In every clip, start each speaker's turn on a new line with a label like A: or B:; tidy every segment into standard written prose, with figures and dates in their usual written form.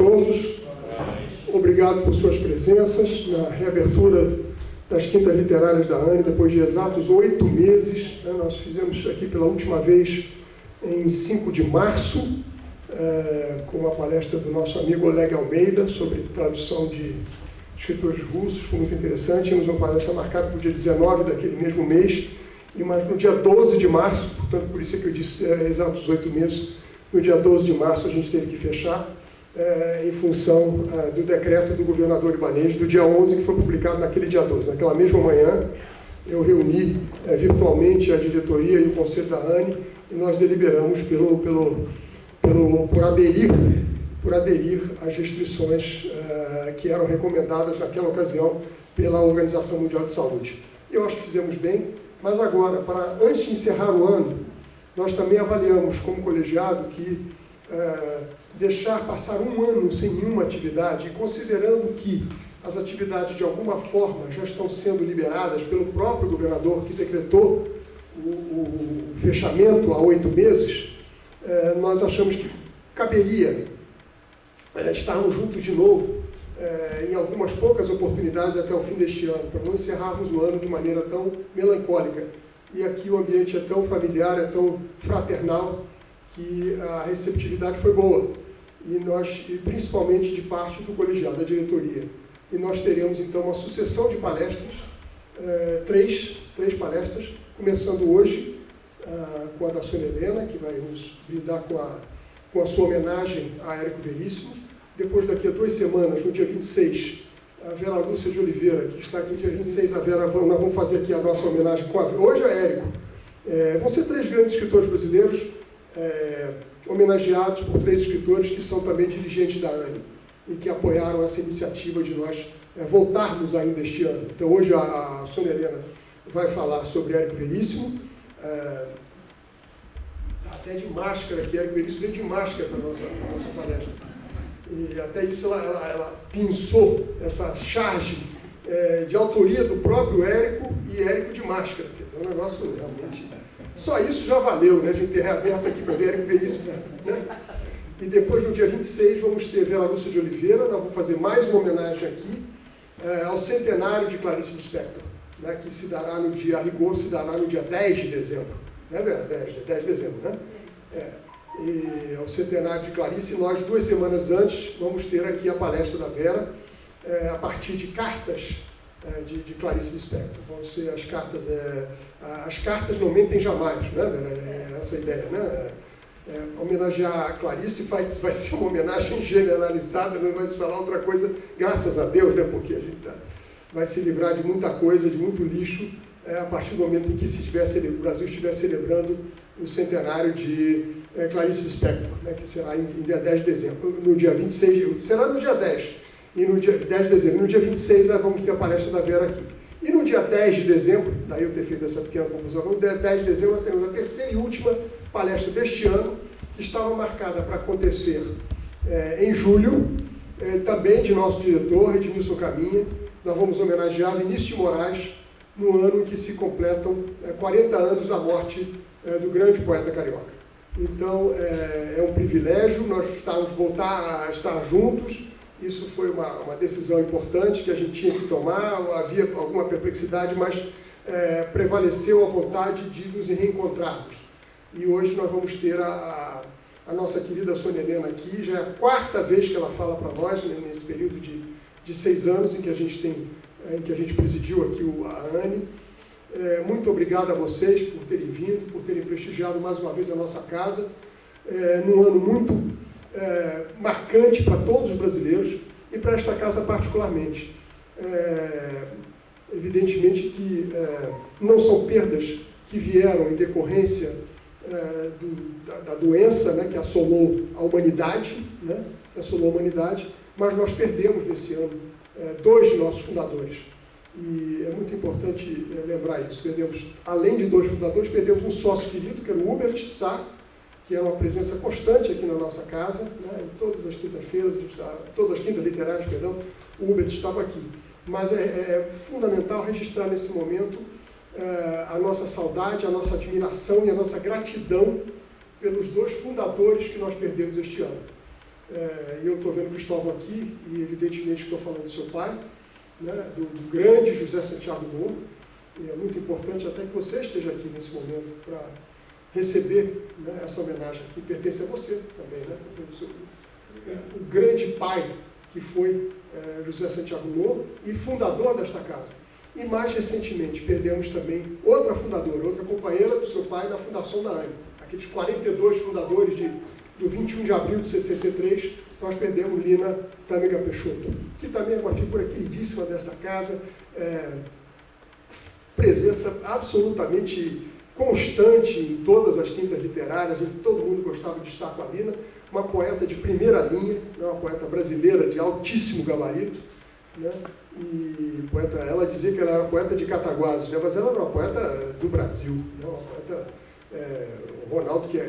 A: todos. Obrigado por suas presenças na reabertura das Quintas Literárias da ANE, depois de exatos 8 meses. Nós fizemos aqui pela última vez em 5 de março, com a palestra do nosso amigo Oleg Almeida sobre tradução de escritores russos, foi muito interessante. Tínhamos uma palestra marcada para o dia 19 daquele mesmo mês, mas no dia 12 de março, portanto, por isso é que eu disse exatos 8 meses, no dia 12 de março a gente teve que fechar, em função do decreto do governador libanês, do dia 11, que foi publicado naquele dia 12. Naquela mesma manhã, eu reuni virtualmente a diretoria e o conselho da ANE, e nós deliberamos por aderir às restrições que eram recomendadas naquela ocasião pela Organização Mundial de Saúde. Eu acho que fizemos bem, mas agora, antes de encerrar o ano, nós também avaliamos como colegiado que deixar passar um ano sem nenhuma atividade, considerando que as atividades de alguma forma já estão sendo liberadas pelo próprio governador que decretou o fechamento há 8 meses, nós achamos que caberia estarmos juntos de novo em algumas poucas oportunidades até o fim deste ano, para não encerrarmos o ano de maneira tão melancólica. E aqui o ambiente é tão familiar, é tão fraternal, que a receptividade foi boa, e principalmente de parte do colegiado, da diretoria. E nós teremos então uma sucessão de palestras, três palestras, começando hoje com a da Sônia Helena, que vai nos brindar com a sua homenagem a Érico Veríssimo. Depois, daqui a 2 semanas, no dia 26, a Vera Lúcia de Oliveira, que está aqui no dia 26, nós vamos fazer aqui a nossa homenagem com hoje é Érico. Vão ser 3 grandes escritores brasileiros, homenageados por 3 escritores que são também dirigentes da ANE e que apoiaram essa iniciativa de nós voltarmos ainda este ano. Então, hoje a Sônia Helena vai falar sobre Érico Veríssimo, até de máscara, que Érico Veríssimo veio de máscara para a nossa palestra. E até isso ela pensou essa charge de autoria do próprio Érico e Érico de máscara. Quer dizer, um negócio realmente... Só isso já valeu, né, de ter reaberto aqui para o Érico Veríssimo. Né? E depois, no dia 26, vamos ter Vera Lúcia de Oliveira. Nós vamos fazer mais uma homenagem aqui ao centenário de Clarice Lispector, né, que se dará no dia, a rigor, se dará no dia 10 de dezembro. Não é verdade? 10 de dezembro, né? E ao centenário de Clarice, e nós, 2 semanas antes, vamos ter aqui a palestra da Vera, a partir de cartas de Clarice Lispector. Vão ser as cartas não mentem jamais, né, Vera? Essa a ideia, né? Homenagear a Clarice vai ser uma homenagem generalizada, não vai se falar outra coisa, graças a Deus, né? Porque a gente vai se livrar de muita coisa, de muito lixo, a partir do momento em que o Brasil estiver celebrando o centenário de Clarice Lispector, né, que será em dia 10 de dezembro, no dia 26, será no dia 10, e no dia 10 de dezembro, no dia 26 vamos ter a palestra da Vera aqui. E no dia 10 de dezembro, daí eu ter feito essa pequena confusão, no dia 10 de dezembro nós temos a terceira e última palestra deste ano, que estava marcada para acontecer em julho, também de nosso diretor, Edmilson Caminha. Nós vamos homenagear Vinícius de Moraes, no ano em que se completam 40 anos da morte do grande poeta carioca. Então, é um privilégio nós voltar a estar juntos. Isso foi uma decisão importante que a gente tinha que tomar. Havia alguma perplexidade, mas prevaleceu a vontade de nos reencontrarmos. E hoje nós vamos ter a nossa querida Sônia Helena aqui. Já é a 4ª vez que ela fala para nós, né, nesse período de 6 anos em que a gente presidiu aqui a ANE. Muito obrigado a vocês por terem vindo, por terem prestigiado mais uma vez a nossa casa, num ano muito marcante para todos os brasileiros e para esta casa particularmente. Evidentemente que não são perdas que vieram em decorrência da doença, né, que assolou a humanidade, né, mas nós perdemos nesse ano 2 de nossos fundadores. E é muito importante lembrar isso. Perdemos, além de 2 fundadores, perdemos um sócio querido, que era o Hubert Sá, que era uma presença constante aqui na nossa casa, né? Todas as quintas-feiras, todas as quintas literárias, perdão, o Hubert estava aqui. Mas é fundamental registrar nesse momento a nossa saudade, a nossa admiração e a nossa gratidão pelos 2 fundadores que nós perdemos este ano. E eu estou vendo o Cristóvão aqui, e evidentemente estou falando do seu pai, né, do grande José Santiago Moura, e é muito importante até que você esteja aqui nesse momento para receber, né, essa homenagem que pertence a você também, né, o grande pai que foi José Santiago Moura e fundador desta casa. E mais recentemente perdemos também outra fundadora, outra companheira do seu pai na fundação da ANE. Aqueles 42 fundadores do 21 de abril de 63, nós perdemos Lina Tâmega Peixoto, que também é uma figura queridíssima dessa casa, presença absolutamente constante em todas as quintas literárias, em que todo mundo gostava de estar com a Lina, uma poeta de primeira linha, né, uma poeta brasileira de altíssimo gabarito, né, e poeta, ela dizia que ela era poeta de Cataguases, né, mas ela era uma poeta do Brasil, né, uma poeta, o Ronaldo, que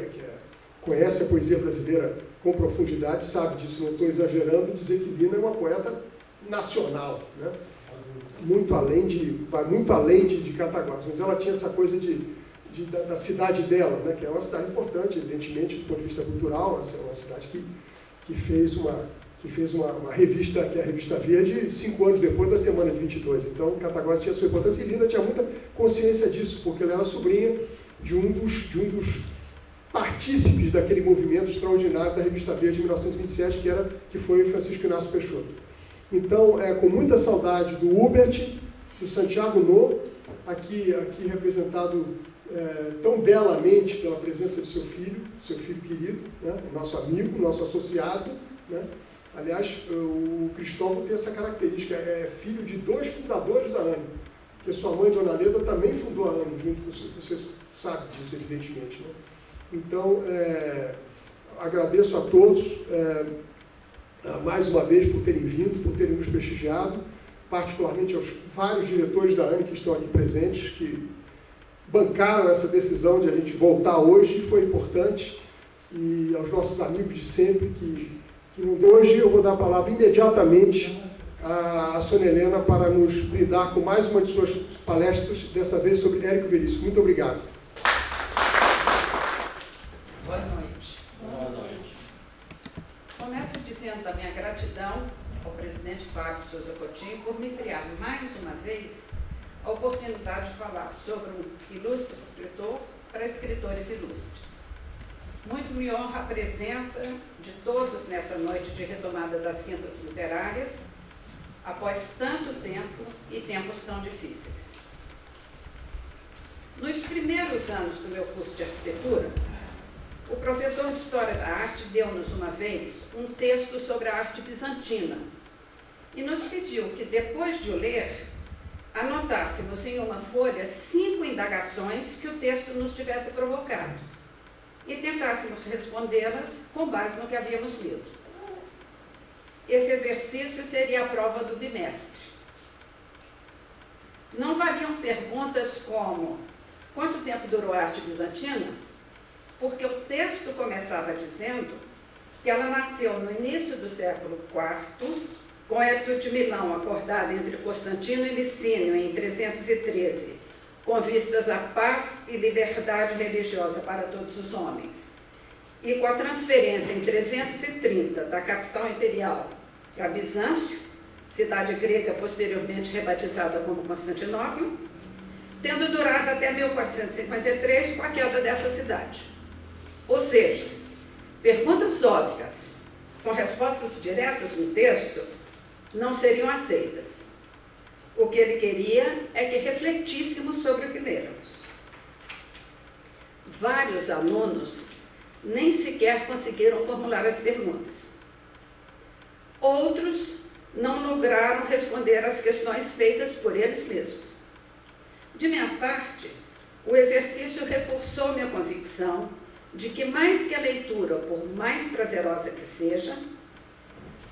A: conhece a poesia brasileira com profundidade, sabe disso, não estou exagerando, dizer que Lina é uma poeta nacional, né, vai muito além de Cataguases, mas ela tinha essa coisa da cidade dela, né, que é uma cidade importante, evidentemente, do ponto de vista cultural, é uma cidade que fez uma revista, que é a Revista Verde, 5 anos depois da Semana de 22. Então, Cataguases tinha sua importância e Lina tinha muita consciência disso, porque ela era sobrinha de um dos partícipes daquele movimento extraordinário da Revista Verde de 1927, que foi o Francisco Inácio Peixoto. Então, com muita saudade do Hubert, do Santiago No, aqui representado tão belamente pela presença de seu filho querido, né, nosso amigo, nosso associado, né. Aliás, o Cristóvão tem essa característica, é filho de 2 fundadores da ANE, porque sua mãe, Dona Leda, também fundou a ANE, junto com você sabe disso, evidentemente, né. Então, agradeço a todos, mais uma vez, por terem vindo, por terem nos prestigiado, particularmente aos vários diretores da ANE que estão aqui presentes, que bancaram essa decisão de a gente voltar hoje, foi importante, e aos nossos amigos de sempre, que hoje eu vou dar a palavra imediatamente à Sônia Helena para nos brindar com mais uma de suas palestras, dessa vez sobre Érico Veríssimo. Muito obrigado.
B: Boa noite. Boa noite. Começo dizendo da minha gratidão ao presidente Fábio Souza Coutinho por me criar mais uma vez a oportunidade de falar sobre um ilustre escritor para escritores ilustres. Muito me honra a presença de todos nessa noite de retomada das quintas literárias, após tanto tempo e tempos tão difíceis. Nos primeiros anos do meu curso de arquitetura, o professor de História da Arte deu-nos uma vez um texto sobre a arte bizantina e nos pediu que, depois de o ler, anotássemos em uma folha 5 indagações que o texto nos tivesse provocado e tentássemos respondê-las com base no que havíamos lido. Esse exercício seria a prova do bimestre. Não valiam perguntas como: quanto tempo durou a arte bizantina? Porque o texto começava dizendo que ela nasceu no início do século IV, com o Edito de Milão acordado entre Constantino e Licínio em 313, com vistas à paz e liberdade religiosa para todos os homens. E com a transferência em 330 da capital imperial para Bizâncio, cidade grega posteriormente rebatizada como Constantinopla, tendo durado até 1453 com a queda dessa cidade. Ou seja, perguntas óbvias, com respostas diretas no texto, não seriam aceitas. O que ele queria é que refletíssemos sobre o que léramos. Vários alunos nem sequer conseguiram formular as perguntas. Outros não lograram responder às questões feitas por eles mesmos. De minha parte, o exercício reforçou minha convicção de que, mais que a leitura, por mais prazerosa que seja,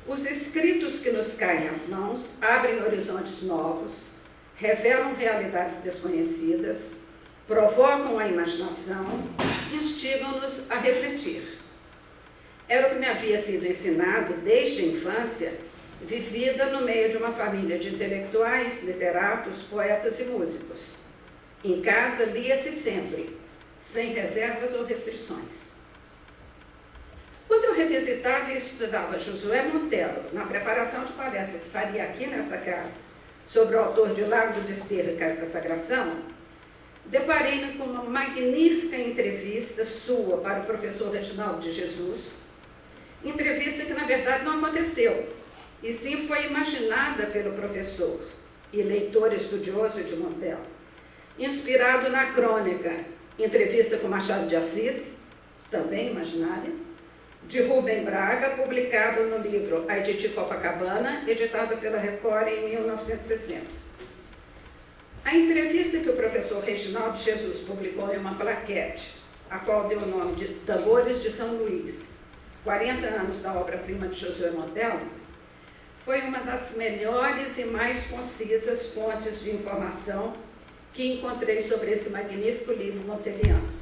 B: os escritos que nos caem às mãos abrem horizontes novos, revelam realidades desconhecidas, provocam a imaginação e instigam-nos a refletir. Era o que me havia sido ensinado desde a infância, vivida no meio de uma família de intelectuais, literatos, poetas e músicos. Em casa, lia-se sempre, sem reservas ou restrições. Quando eu revisitava e estudava Josué Monteiro na preparação de palestra que faria aqui nesta casa sobre o autor de Lago do Desterro e Casa da Sagração, deparei-me com uma magnífica entrevista sua para o professor Reginaldo de Jesus, entrevista que na verdade não aconteceu, e sim foi imaginada pelo professor e leitor estudioso de Monteiro, inspirado na crônica Entrevista com Machado de Assis, também imaginária, de Rubem Braga, publicado no livro A Editi Copacabana, editado pela Record em 1960. A entrevista que o professor Reginaldo de Jesus publicou em uma plaquete, a qual deu o nome de Tambores de São Luís, 40 anos da obra-prima de Josué Monteiro, foi uma das melhores e mais concisas fontes de informação que encontrei sobre esse magnífico livro monteriano.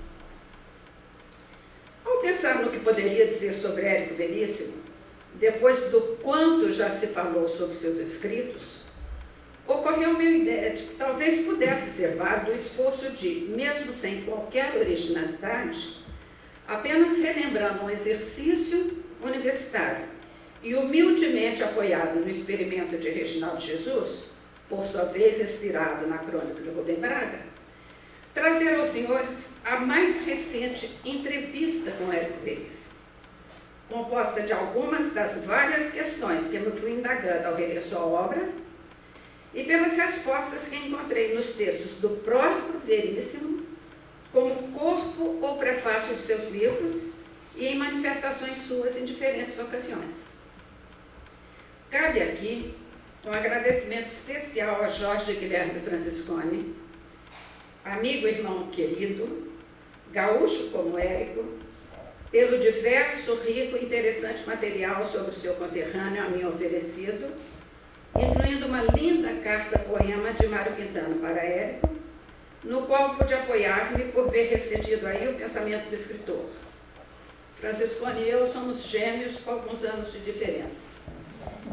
B: Ao pensar no que poderia dizer sobre Érico Veríssimo, depois do quanto já se falou sobre seus escritos, ocorreu-me a ideia de que talvez pudesse ser válido o esforço de, mesmo sem qualquer originalidade, apenas relembrando um exercício universitário e humildemente apoiado no experimento de Reginaldo de Jesus, por sua vez inspirado na crônica de Rubem Braga, trazer aos senhores a mais recente entrevista com Érico Veríssimo, composta de algumas das várias questões que me fui indagando ao reler sua obra e pelas respostas que encontrei nos textos do próprio Veríssimo, como corpo ou prefácio de seus livros e em manifestações suas em diferentes ocasiões. Cabe aqui um agradecimento especial a Jorge Guilherme Franciscone, amigo e irmão querido, gaúcho como Érico, pelo diverso, rico e interessante material sobre o seu conterrâneo a mim oferecido, incluindo uma linda carta-poema de Mário Quintana para Érico, no qual pude apoiar-me por ver refletido aí o pensamento do escritor. Franciscone e eu somos gêmeos com alguns anos de diferença.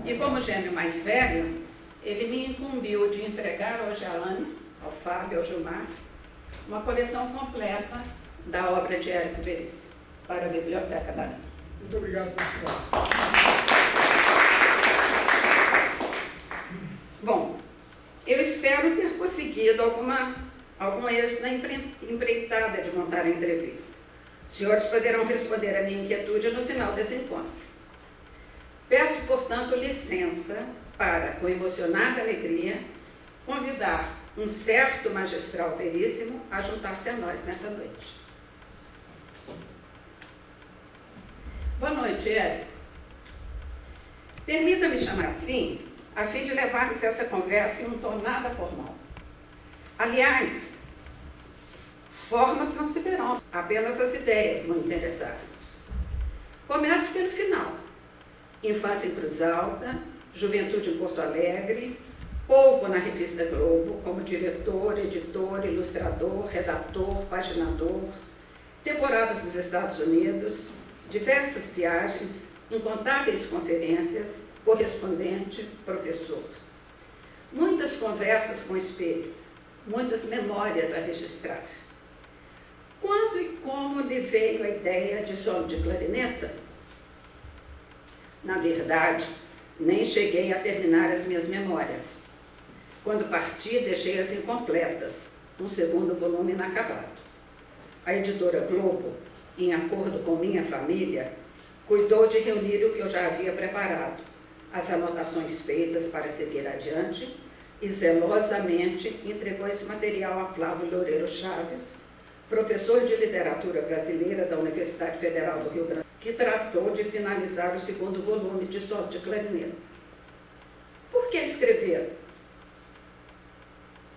B: E como gêmeo mais velho, ele me incumbiu de entregar ao Jeane, ao Fábio, ao Gilmar, uma coleção completa da obra de Érico Veríssimo, para a Biblioteca da ANA.
A: Muito obrigado, Francisco.
B: Bom, eu espero ter conseguido algum êxito na empreitada de montar a entrevista. Os senhores poderão responder à minha inquietude no final desse encontro. Peço, portanto, licença para, com emocionada alegria, convidar um certo magistral Veríssimo a juntar-se a nós nessa noite. Boa noite, Érico. Permita-me chamar assim, a fim de levarmos essa conversa em um tom nada formal. Aliás, formas não se verão, apenas as ideias vão interessar-nos. Começo pelo final. Infância em Cruz Alta, juventude em Porto Alegre, pouco na revista Globo, como diretor, editor, ilustrador, redator, paginador, temporadas nos Estados Unidos, diversas viagens, incontáveis conferências, correspondente, professor. Muitas conversas com o espelho, muitas memórias a registrar. Quando e como lhe veio a ideia de solo de clarineta? Na verdade, nem cheguei a terminar as minhas memórias. Quando parti, deixei-as incompletas, um segundo volume inacabado. A editora Globo, em acordo com minha família, cuidou de reunir o que eu já havia preparado, as anotações feitas para seguir adiante, e zelosamente entregou esse material a Flávio Loureiro Chaves, professor de literatura brasileira da Universidade Federal do Rio Grande, que tratou de finalizar o segundo volume de solo de clarineta. Por que escrever?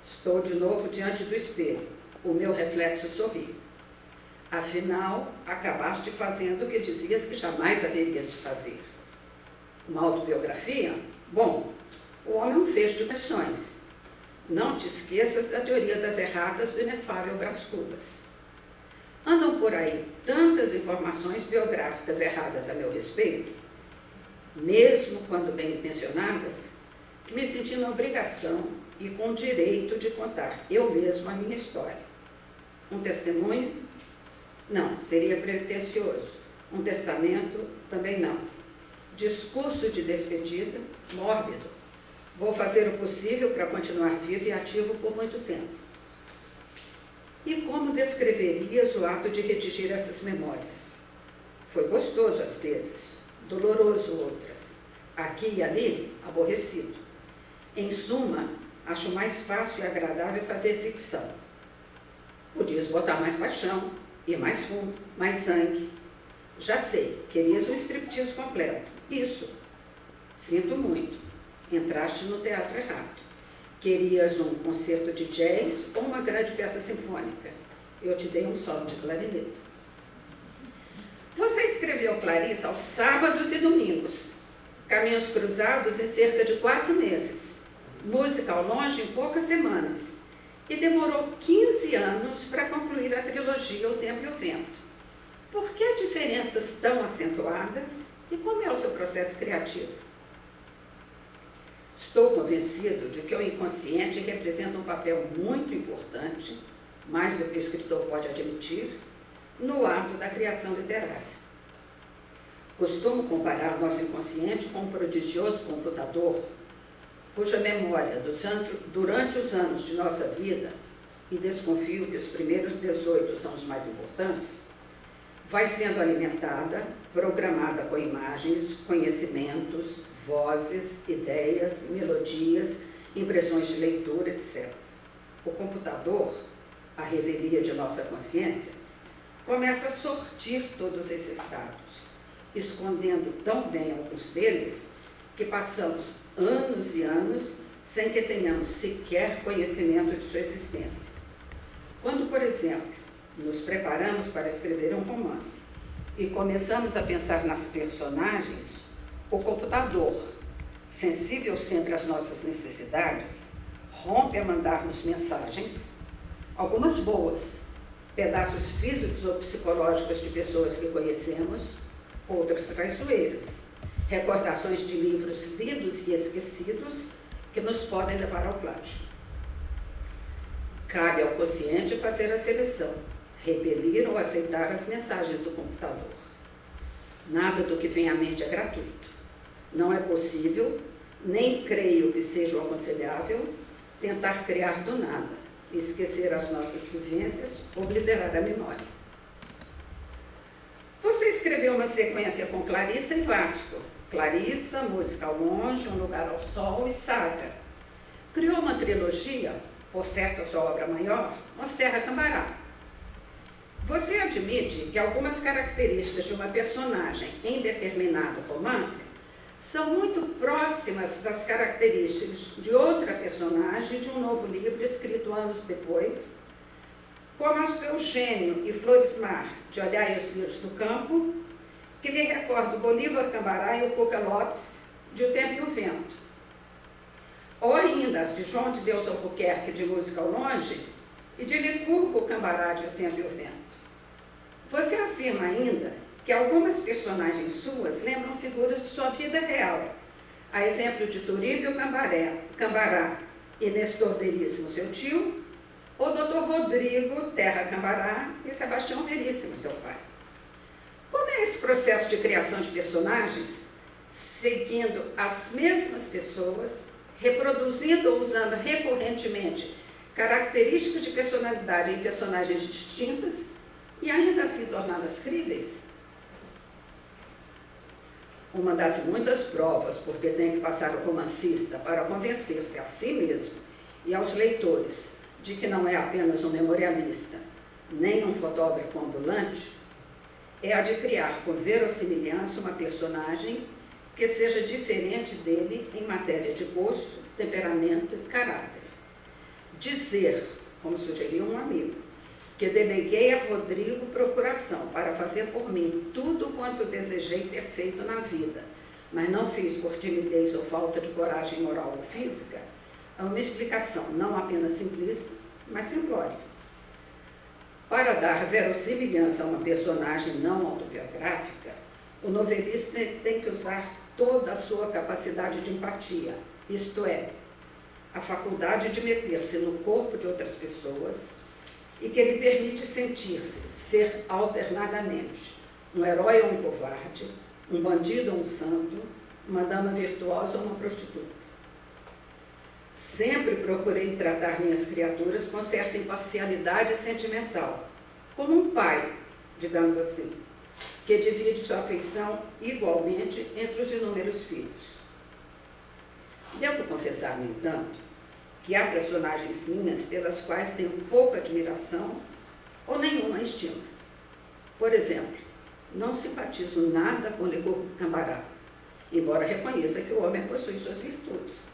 B: Estou de novo diante do espelho. O meu reflexo sorri. Afinal, acabaste fazendo o que dizias que jamais haverias de fazer. Uma autobiografia? Bom, o homem é um fecho de questões. Não te esqueças da teoria das erratas do inefável Brás Cubas. Andam por aí tantas informações biográficas erradas a meu respeito, mesmo quando bem intencionadas, que me senti na obrigação e com o direito de contar eu mesmo a minha história. Um testemunho? Não, seria pretencioso. Um testamento, também não. Discurso de despedida, mórbido. Vou fazer o possível para continuar vivo e ativo por muito tempo. E como descreverias o ato de redigir essas memórias? Foi gostoso às vezes, doloroso outras. Aqui e ali, aborrecido. Em suma, acho mais fácil e agradável fazer ficção. Podias botar mais paixão, ir mais fundo, mais sangue. Já sei, querias um striptease completo. Isso. Sinto muito. Entraste no teatro errado. Querias um concerto de jazz ou uma grande peça sinfônica. Eu te dei um solo de clarinete. Você escreveu Clarissa aos sábados e domingos. Caminhos cruzados em cerca de 4 meses. Música ao longe em poucas semanas. E demorou 15 anos para concluir a trilogia O Tempo e o Vento. Por que diferenças tão acentuadas? E como é o seu processo criativo? Estou convencido de que o inconsciente representa um papel muito importante, mais do que o escritor pode admitir, no ato da criação literária. Costumo comparar o nosso inconsciente com um prodigioso computador, cuja memória durante os anos de nossa vida, e desconfio que os primeiros 18 são os mais importantes, vai sendo alimentada, programada com imagens, conhecimentos, vozes, ideias, melodias, impressões de leitura, etc. O computador, a revelia de nossa consciência, começa a sortir todos esses dados, escondendo tão bem alguns deles que passamos anos e anos sem que tenhamos sequer conhecimento de sua existência. Quando, por exemplo, nos preparamos para escrever um romance e começamos a pensar nas personagens, o computador, sensível sempre às nossas necessidades, rompe a mandar-nos mensagens, algumas boas, pedaços físicos ou psicológicos de pessoas que conhecemos, outras traiçoeiras, recordações de livros lidos e esquecidos que nos podem levar ao plágio. Cabe ao consciente fazer a seleção, repelir ou aceitar as mensagens do computador. Nada do que vem à mente é gratuito. Não é possível, nem creio que seja o aconselhável, tentar criar do nada, esquecer as nossas vivências, obliterar a memória. Você escreveu uma sequência com Clarissa e Vasco. Clarissa, Música ao Longe, Um Lugar ao Sol e Saga. Criou uma trilogia, por certo a sua obra maior, Monserra Cambará. Você admite que algumas características de uma personagem em determinado romance são muito próximas das características de outra personagem de um novo livro escrito anos depois, como as do Eugênio e Floresmar, de Olhai os Lírios do Campo, que lhe recorda Bolívar Cambará e o Cuca Lopes, de O Tempo e o Vento. Ou ainda as de João de Deus Albuquerque, de Música ao Longe, e de Licurgo Cambará, de O Tempo e o Vento. Você afirma ainda que algumas personagens suas lembram figuras de sua vida real, a exemplo de Turíbio Cambará e Nestor Veríssimo, seu tio, ou Dr. Rodrigo Terra Cambará e Sebastião Veríssimo, seu pai. Como é esse processo de criação de personagens, seguindo as mesmas pessoas, reproduzindo ou usando recorrentemente características de personalidade em personagens distintas e ainda assim torná-las críveis? Uma das muitas provas porque tem que passar o romancista para convencer-se a si mesmo e aos leitores de que não é apenas um memorialista, nem um fotógrafo ambulante, é a de criar com verossimilhança uma personagem que seja diferente dele em matéria de gosto, temperamento e caráter. Dizer, como sugeriu um amigo, que deleguei a Rodrigo procuração para fazer por mim tudo quanto desejei ter feito na vida, mas não fiz por timidez ou falta de coragem moral ou física, é uma explicação não apenas simplista, mas simplória. Para dar verossimilhança a uma personagem não autobiográfica, o novelista tem que usar toda a sua capacidade de empatia, isto é, a faculdade de meter-se no corpo de outras pessoas e que lhe permite sentir-se, ser alternadamente, um herói ou um covarde, um bandido ou um santo, uma dama virtuosa ou uma prostituta. Sempre procurei tratar minhas criaturas com certa imparcialidade sentimental, como um pai, digamos assim, que divide sua afeição igualmente entre os inúmeros filhos. Devo confessar, no entanto, que há personagens minhas pelas quais tenho pouca admiração ou nenhuma estima. Por exemplo, não simpatizo nada com Licurgo Cambará, embora reconheça que o homem possui suas virtudes.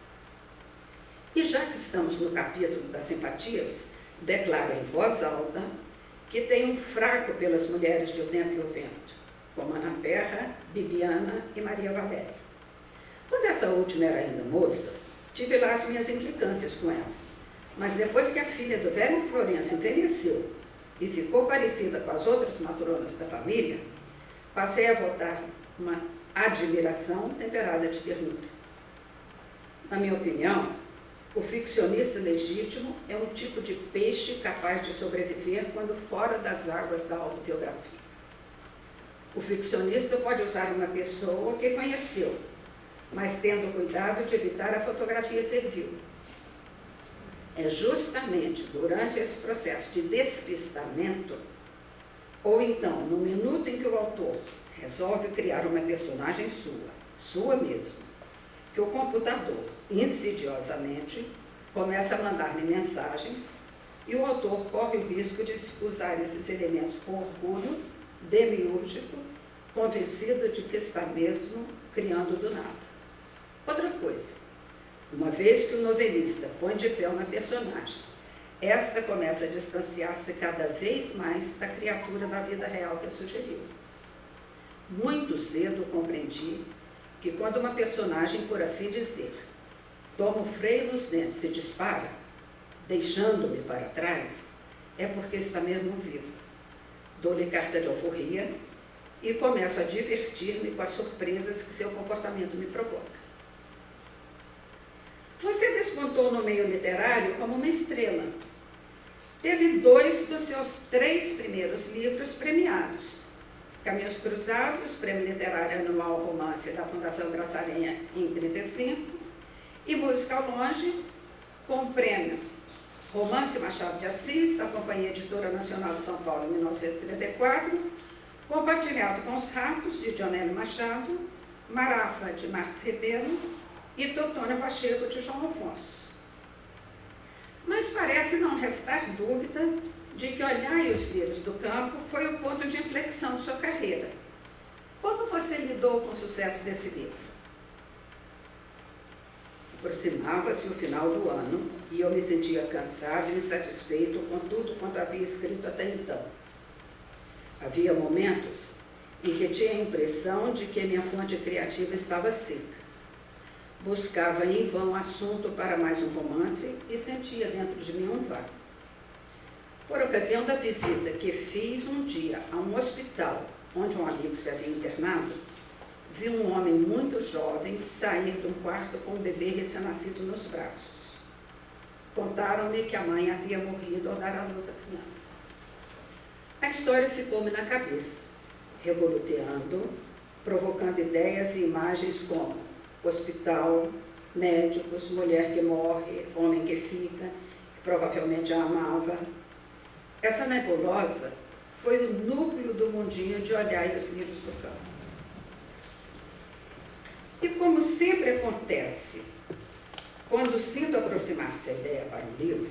B: E já que estamos no capítulo das simpatias, declaro em voz alta que tenho um fraco pelas mulheres de O Tempo e o Vento, como Ana Perra, Bibiana e Maria Valéria. Quando essa última era ainda moça, tive lá as minhas implicâncias com ela. Mas depois que a filha do velho Florencio envelheceu e ficou parecida com as outras matronas da família, passei a votar uma admiração temperada de ternura. Na minha opinião, o ficcionista legítimo é um tipo de peixe capaz de sobreviver quando fora das águas da autobiografia. O ficcionista pode usar uma pessoa que conheceu, mas tendo cuidado de evitar a fotografia servil. É justamente durante esse processo de despistamento, ou então no minuto em que o autor resolve criar uma personagem sua mesma, que o computador, insidiosamente, começa a mandar-lhe mensagens e o autor corre o risco de usar esses elementos com orgulho demiúrgico, convencido de que está mesmo criando do nada. Outra coisa, uma vez que o novelista põe de pé uma personagem, esta começa a distanciar-se cada vez mais da criatura da vida real que sugeriu. Muito cedo compreendi que quando uma personagem, por assim dizer, toma o freio nos dentes e dispara, deixando-me para trás, é porque está mesmo vivo. Dou-lhe carta de alforria e começo a divertir-me com as surpresas que seu comportamento me provoca. Você despontou no meio literário como uma estrela. Teve 2 dos seus 3 primeiros livros premiados. Caminhos Cruzados, Prêmio Literário Anual Romance da Fundação Graça Aranha em 1935, e Música ao Longe, com o prêmio Romance Machado de Assis, da Companhia Editora Nacional de São Paulo, em 1934, compartilhado com Os Ratos, de Dionélio Machado, Marafa, de Marques Ribeiro, e Totônia Pacheco, de João Afonso. Mas parece não restar dúvida de que Olhai os Lírios do Campo foi o ponto de inflexão de sua carreira. Como você lidou com o sucesso desse livro? Aproximava-se o final do ano e eu me sentia cansado e insatisfeito com tudo quanto havia escrito até então. Havia momentos em que tinha a impressão de que minha fonte criativa estava seca. Buscava em vão assunto para mais um romance e sentia dentro de mim um vácuo. Por ocasião da visita que fiz um dia a um hospital onde um amigo se havia internado, vi um homem muito jovem sair de um quarto com um bebê recém-nascido nos braços. Contaram-me que a mãe havia morrido ao dar à luz à criança. A história ficou-me na cabeça, revoloteando, provocando ideias e imagens como hospital, médicos, mulher que morre, homem que fica, que provavelmente a amava. Essa nebulosa foi o núcleo do mundinho de Olhai os Lírios do Campo. E como sempre acontece, quando sinto aproximar-se a ideia para o livro,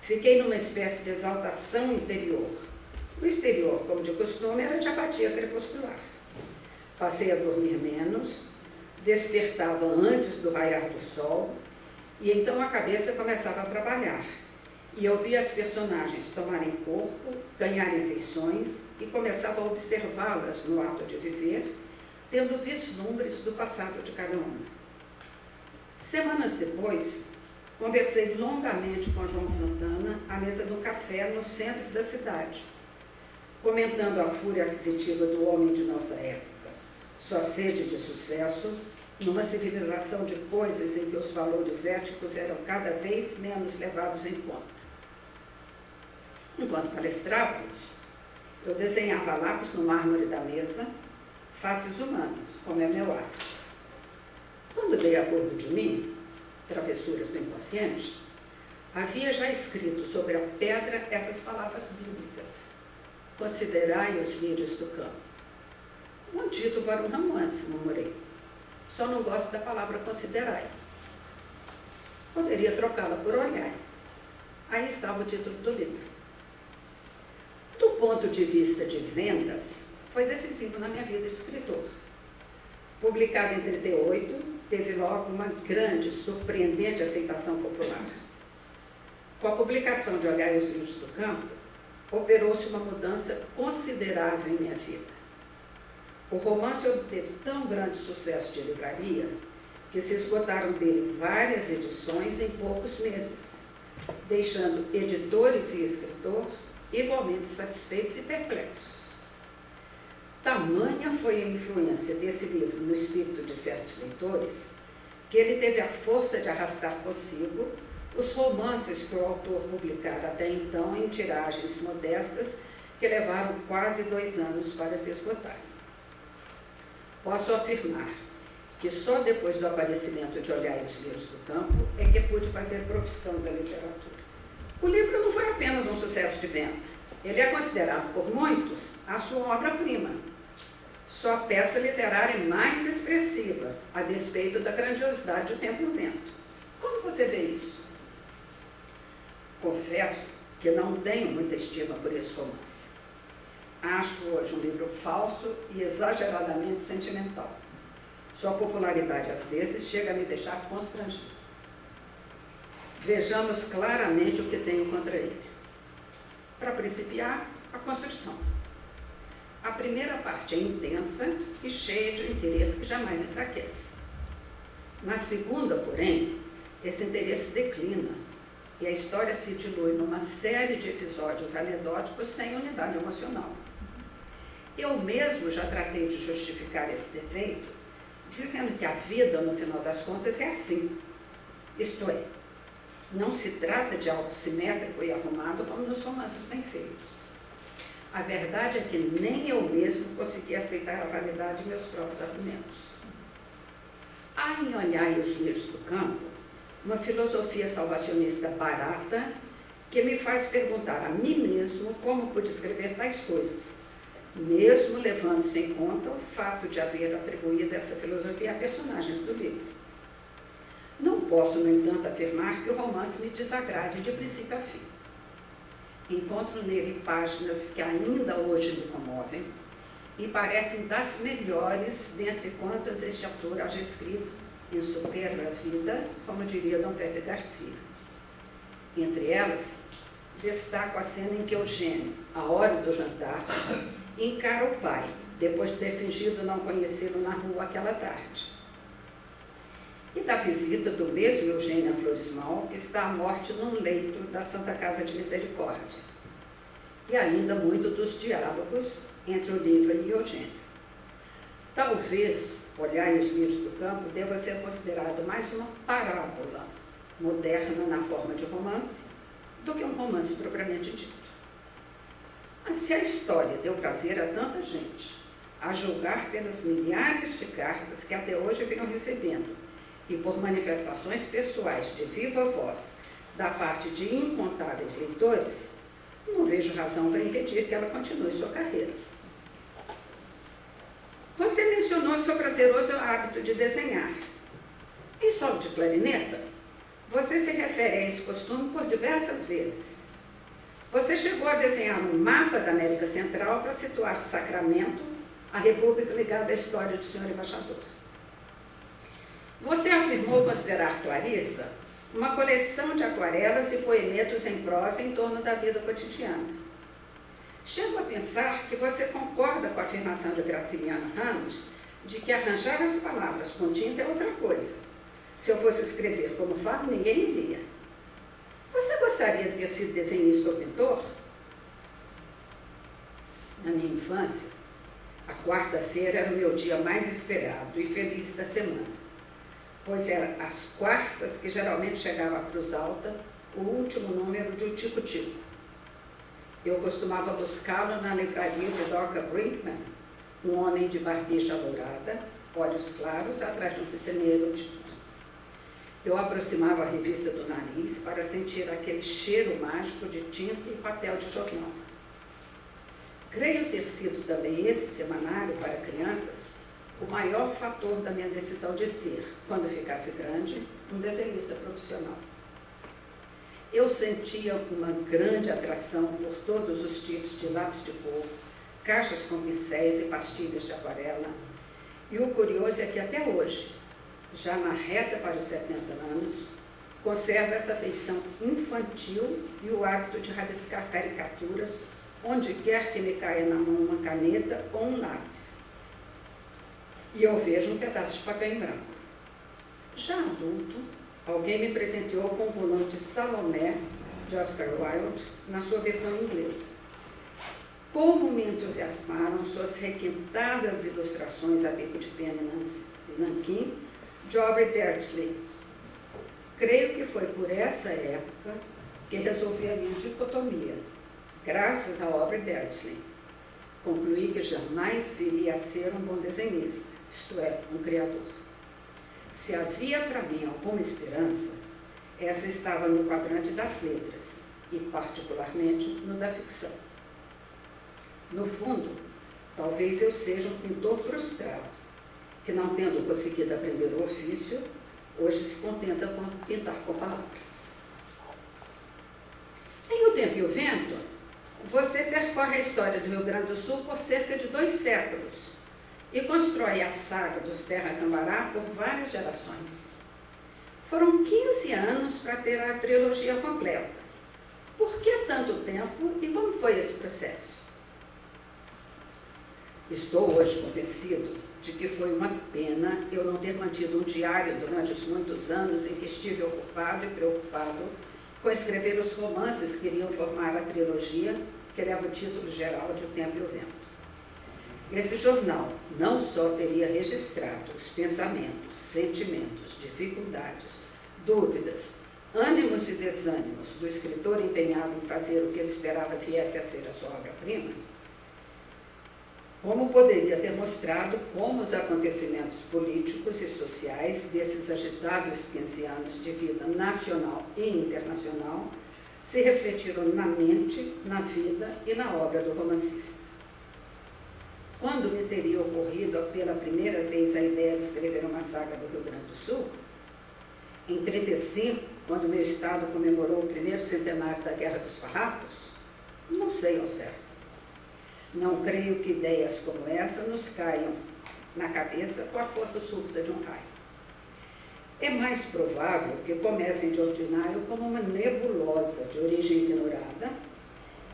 B: fiquei numa espécie de exaltação interior. O exterior, como de costume, era de apatia crepuscular. Passei a dormir menos, despertava antes do raiar do sol, e então a cabeça começava a trabalhar. E eu via as personagens tomarem corpo, ganharem feições, e começava a observá-las no ato de viver, tendo vislumbres do passado de cada uma. Semanas depois, conversei longamente com João Santana à mesa do café no centro da cidade, comentando a fúria aquisitiva do homem de nossa época, sua sede de sucesso, numa civilização de coisas em que os valores éticos eram cada vez menos levados em conta. Enquanto palestrávamos, Eu desenhava a lápis no mármore da mesa, faces humanas, como é meu hábito. Quando dei acordo de mim, Travessuras do Inconsciente, havia já escrito sobre a pedra essas palavras bíblicas. Considerai os lírios do campo. Um título para um romance, murmurei. Só não gosto da palavra considerai. Poderia trocá-la por olhai. Aí estava o título do livro. Do ponto de vista de vendas, foi decisivo na minha vida de escritor. Publicado em 1938, teve logo uma grande, surpreendente aceitação popular. Com a publicação de Olhai os Lírios do Campo, operou-se uma mudança considerável em minha vida. O romance obteve tão grande sucesso de livraria que se esgotaram dele várias edições em poucos meses, deixando editores e escritor igualmente satisfeitos e perplexos. Tamanha foi a influência desse livro no espírito de certos leitores, que ele teve a força de arrastar consigo os romances que o autor publicara até então em tiragens modestas que levaram quase 2 anos para se esgotarem. Posso afirmar que só depois do aparecimento de Olhai os Lírios do Campo é que pude fazer profissão da literatura. O livro não foi apenas um sucesso de venda. Ele é considerado por muitos a sua obra-prima, sua peça literária mais expressiva, a despeito da grandiosidade do Tempo e o Vento. Como você vê isso? Confesso que não tenho muita estima por esse romance. Acho hoje um livro falso e exageradamente sentimental. Sua popularidade, às vezes, chega a me deixar constrangido. Vejamos claramente o que tenho contra ele. Para principiar, a construção. A primeira parte é intensa e cheia de um interesse que jamais enfraquece. Na segunda, porém, esse interesse declina e a história se dilui numa série de episódios anedóticos sem unidade emocional. Eu mesmo já tratei de justificar esse defeito, dizendo que a vida, no final das contas, é assim. Isto é, não se trata de algo simétrico e arrumado como nos romances bem feitos. A verdade é que nem eu mesmo consegui aceitar a validade de meus próprios argumentos. Há em Olhai os Lírios do Campo uma filosofia salvacionista barata que me faz perguntar a mim mesmo como pude escrever tais coisas, mesmo levando-se em conta o fato de haver atribuído essa filosofia a personagens do livro. Não posso, no entanto, afirmar que o romance me desagrade de princípio a fim. Encontro nele páginas que ainda hoje me comovem e parecem das melhores dentre quantas este autor haja escrito em superba vida, como diria Dom Pepe Garcia. Entre elas, destaco a cena em que Eugênio, à hora do jantar, encara o pai, depois de ter fingido não conhecê-lo na rua aquela tarde. E da visita do mesmo Eugênio a Floresmal, que está à morte num leito da Santa Casa de Misericórdia. E ainda muito dos diálogos entre Olívia e Eugênio. Talvez Olhai os Lírios do Campo deva ser considerado mais uma parábola moderna na forma de romance do que um romance propriamente dito. Mas se a história deu prazer a tanta gente, a julgar pelas milhares de cartas que até hoje vinham recebendo e por manifestações pessoais de viva voz da parte de incontáveis leitores, não vejo razão para impedir que ela continue sua carreira. Você mencionou seu prazeroso hábito de desenhar. Em solo de clarineta, você se refere a esse costume por diversas vezes. Você chegou a desenhar um mapa da América Central para situar Sacramento, a república ligada à história do senhor embaixador. Você afirmou considerar Clarissa uma coleção de aquarelas e poemetos em prosa em torno da vida cotidiana. Chego a pensar que você concorda com a afirmação de Graciliano Ramos de que arranjar as palavras com tinta é outra coisa. Se eu fosse escrever como falo, ninguém me lia. Você gostaria de ter sido desenhista ou pintor? Na minha infância, a quarta-feira era o meu dia mais esperado e feliz da semana, pois era às quartas que geralmente chegava à Cruz Alta o último número de O Tico-Tico. Eu costumava buscá-lo na livraria de Dr. Brinkman, um homem de barbicha dourada, olhos claros, atrás de um piscineiro de... Eu aproximava a revista do nariz para sentir aquele cheiro mágico de tinta e papel de jornal. Creio ter sido também esse semanário para crianças o maior fator da minha decisão de ser, quando ficasse grande, um desenhista profissional. Eu sentia uma grande atração por todos os tipos de lápis de cor, caixas com pincéis e pastilhas de aquarela. E o curioso é que até hoje, já na reta para os 70 anos, conservo essa afeição infantil e o hábito de rabiscar caricaturas onde quer que me caia na mão uma caneta ou um lápis. E eu vejo um pedaço de papel em branco. Já adulto, alguém me presenteou com o volume de Salomé, de Oscar Wilde, na sua versão inglesa. Como me entusiasmaram suas requintadas ilustrações a bico de pena e nanquim, de Aubrey Beardsley. Creio que foi por essa época que resolvi a minha dicotomia, graças a Aubrey Beardsley. Concluí que jamais viria a ser um bom desenhista, isto é, um criador. Se havia para mim alguma esperança, essa estava no quadrante das letras, e particularmente no da ficção. No fundo, talvez eu seja um pintor frustrado, que não tendo conseguido aprender o ofício, hoje se contenta com pintar com palavras. Em O Tempo e o Vento, você percorre a história do Rio Grande do Sul por cerca de 2 séculos e constrói a saga dos Terra Cambará por várias gerações. Foram 15 anos para ter a trilogia completa. Por que tanto tempo e como foi esse processo? Estou hoje convencido de que foi uma pena eu não ter mantido um diário durante os muitos anos em que estive ocupado e preocupado com escrever os romances que iriam formar a trilogia que leva o título geral de O Tempo e o Vento. Esse jornal não só teria registrado os pensamentos, sentimentos, dificuldades, dúvidas, ânimos e desânimos do escritor empenhado em fazer o que ele esperava que viesse a ser a sua obra-prima, como poderia ter mostrado como os acontecimentos políticos e sociais desses agitados 15 anos de vida nacional e internacional se refletiram na mente, na vida e na obra do romancista. Quando me teria ocorrido pela primeira vez a ideia de escrever uma saga do Rio Grande do Sul? Em 1935, quando meu estado comemorou o primeiro centenário da Guerra dos Farrapos? Não sei ao certo. Não creio que ideias como essa nos caiam na cabeça com a força súbita de um raio. É mais provável que comecem de ordinário como uma nebulosa de origem ignorada,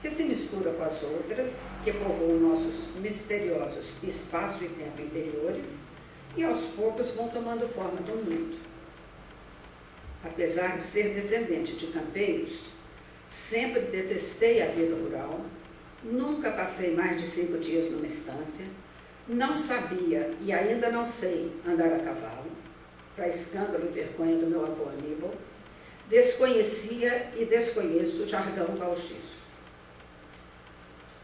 B: que se mistura com as outras, que povoam nossos misteriosos espaço e tempo interiores e aos poucos vão tomando forma do mundo. Apesar de ser descendente de campeiros, sempre detestei a vida rural, nunca passei mais de 5 dias numa estância, não sabia e ainda não sei andar a cavalo, para escândalo e vergonha do meu avô Aníbal, desconhecia e desconheço o jargão gauchesco.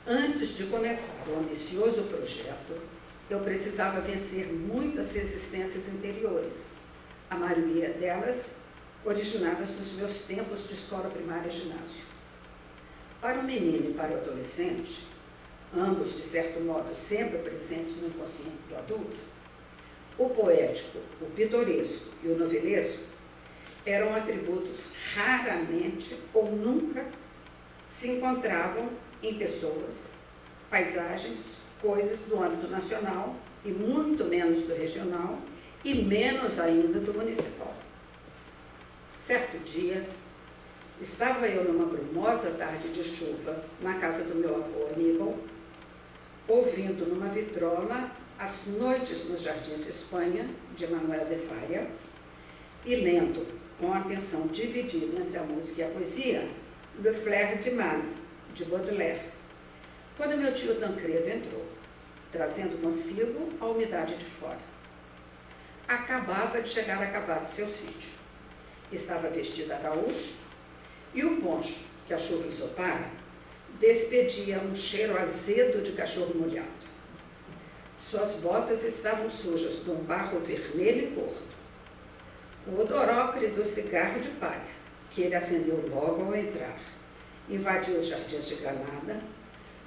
B: Antes de começar o ambicioso projeto, eu precisava vencer muitas resistências interiores, a maioria delas originadas dos meus tempos de escola primária e ginásio. Para o menino e para o adolescente, ambos, de certo modo, sempre presentes no inconsciente do adulto, o poético, o pitoresco e o novelesco eram atributos raramente ou nunca se encontravam em pessoas, paisagens, coisas do âmbito nacional e muito menos do regional e menos ainda do municipal. Certo dia, estava eu numa brumosa tarde de chuva na casa do meu avô Aníbal, ouvindo numa vitrola As Noites nos Jardins de Espanha, de Manuel de Falla, e lendo, com atenção dividida entre a música e a poesia, Le Fleur de Mal, de Baudelaire, quando meu tio Tancredo entrou, trazendo consigo a umidade de fora. Acabava de chegar a acabar do seu sítio. Estava vestida a gaúcha e o poncho, que a chuva ensopara, despedia um cheiro azedo de cachorro molhado. Suas botas estavam sujas de um barro vermelho e gordo. O odorocre do cigarro de palha, que ele acendeu logo ao entrar, invadiu os jardins de Granada,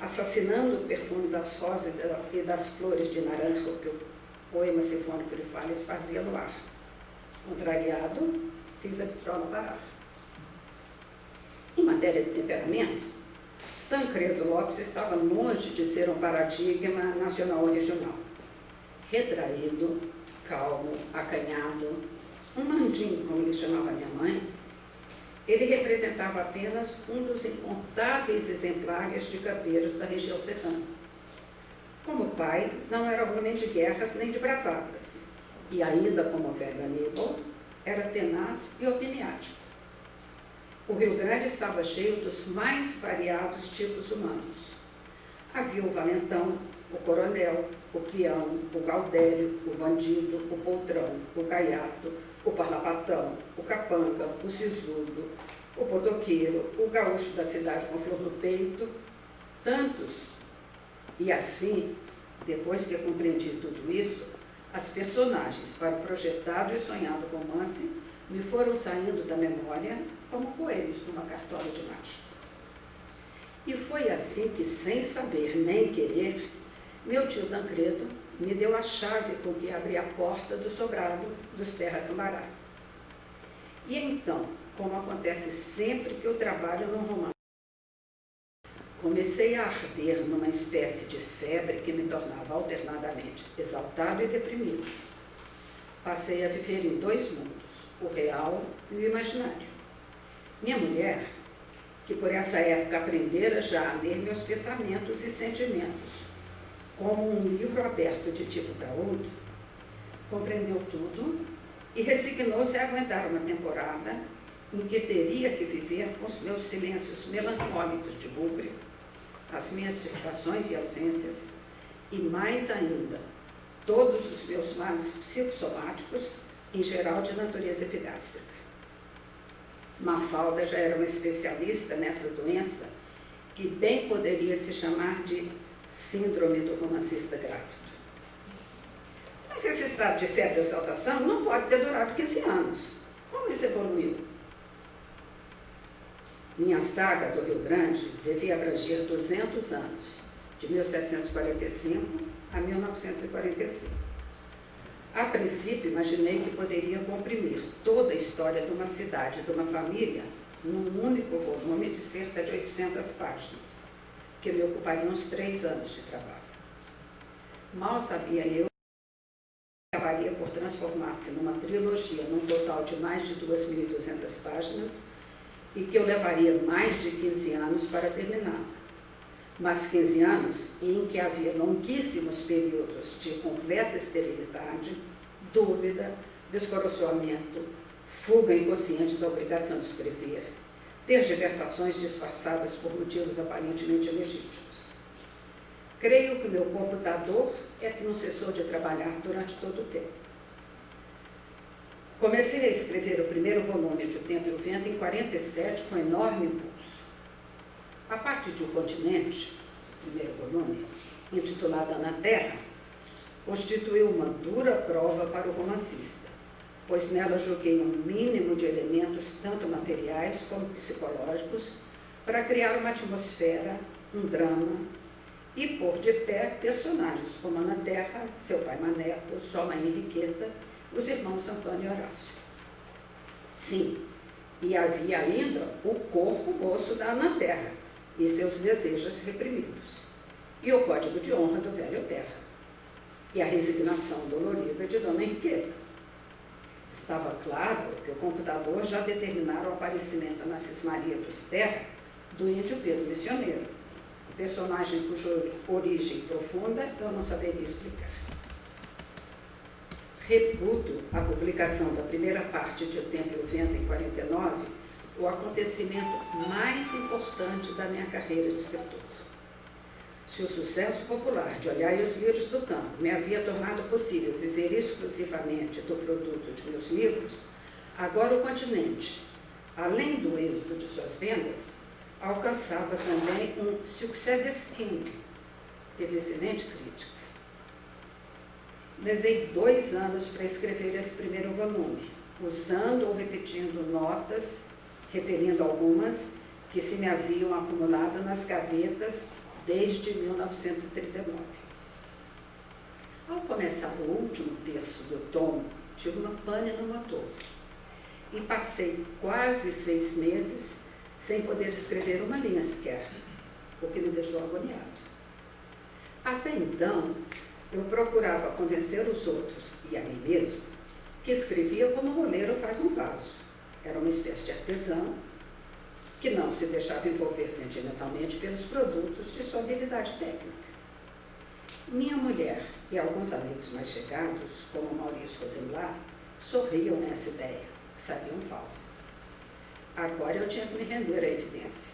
B: assassinando o perfume das rosas e das flores de naranja que o poema sinfônico de Fales fazia no ar. Contrariado, fiz a vitrola parar. Em matéria de temperamento, Tancredo Lopes estava longe de ser um paradigma nacional ou regional. Retraído, calmo, acanhado, um mandinho, como ele chamava minha mãe, ele representava apenas um dos incontáveis exemplares de gabeiros da região serrana. Como pai, não era homem de guerras nem de bravatas, e ainda como velho Aníbal, era tenaz e opiniático. O Rio Grande estava cheio dos mais variados tipos humanos. Havia o valentão, o coronel, o peão, o gaudério, o bandido, o poltrão, o gaiato, o parlapatão, o capanga, o sisudo, o potoqueiro, o gaúcho da cidade com flor no peito, tantos. E assim, depois que eu compreendi tudo isso, as personagens para o projetado e sonhado romance me foram saindo da memória como coelhos numa cartola de macho. E foi assim que, sem saber nem querer, meu tio Tancredo me deu a chave com que abri a porta do sobrado dos Terra Cambará. E então, como acontece sempre que eu trabalho num romance, comecei a arder numa espécie de febre que me tornava alternadamente exaltado e deprimido. Passei a viver em dois mundos, o real e o imaginário. Minha mulher, que por essa época aprendera já a ler meus pensamentos e sentimentos, como um livro aberto de tipo para outro, compreendeu tudo e resignou-se a aguentar uma temporada em que teria que viver com os meus silêncios melancólicos de búbrio, as minhas distrações e ausências, e mais ainda, todos os meus males psicossomáticos, em geral de natureza epigástrica. Mafalda já era uma especialista nessa doença, que bem poderia se chamar de síndrome do romancista grávido. Mas esse estado de febre ou exaltação não pode ter durado 15 anos. Como isso evoluiu? Minha saga do Rio Grande devia abranger 200 anos, de 1745 a 1945. A princípio, imaginei que poderia comprimir toda a história de uma cidade, de uma família, num único volume de cerca de 800 páginas, que me ocupariam uns 3 anos de trabalho. Mal sabia eu que acabaria por transformar-se numa trilogia, num total de mais de 2.200 páginas, e que eu levaria mais de 15 anos para terminar. Mas 15 anos em que havia longuíssimos períodos de completa esterilidade, dúvida, descoroçoamento, fuga inconsciente da obrigação de escrever, tergiversações disfarçadas por motivos aparentemente legítimos. Creio que o meu computador é que não cessou de trabalhar durante todo o tempo. Comecei a escrever o primeiro volume de O Tempo e o Vento em 47 com enorme impulso. A parte de O Continente, o primeiro volume, intitulada Na Terra, constituiu uma dura prova para o romancista, pois nela joguei um mínimo de elementos tanto materiais como psicológicos para criar uma atmosfera, um drama e pôr de pé personagens como Ana Terra, seu pai Maneto, sua mãe Henriqueta, os irmãos Antônio e Horácio. Sim, e havia ainda o corpo moço da Ana Terra e seus desejos reprimidos, e o código de honra do velho Terra, e a resignação dolorida de Dona Henriqueta. Estava claro que o computador já determinara o aparecimento na Cismaria dos Terra do índio Pedro Missioneiro, personagem cuja origem profunda eu não saberia explicar. Reputo a publicação da primeira parte de O Tempo e o Vento em 49, o acontecimento mais importante da minha carreira de escritor. Se o sucesso popular de Olhai os Lírios do Campo me havia tornado possível viver exclusivamente do produto de meus livros, agora o Continente, além do êxito de suas vendas, alcançava também um succès d'estime, teve excelente crítica. Levei 2 anos para escrever esse primeiro volume, usando ou repetindo notas, repelindo algumas que se me haviam acumulado nas gavetas desde 1939. Ao começar o último terço do tomo, tive uma pane no motor e passei quase 6 meses sem poder escrever uma linha sequer, o que me deixou agoniado. Até então, eu procurava convencer os outros e a mim mesmo que escrevia como o roleiro faz um vaso. Era uma espécie de artesão que não se deixava envolver sentimentalmente pelos produtos de sua habilidade técnica. Minha mulher e alguns amigos mais chegados, como Maurício Rosenblatt, sorriam nessa ideia, que sabiam falsa. Agora eu tinha que me render à evidência.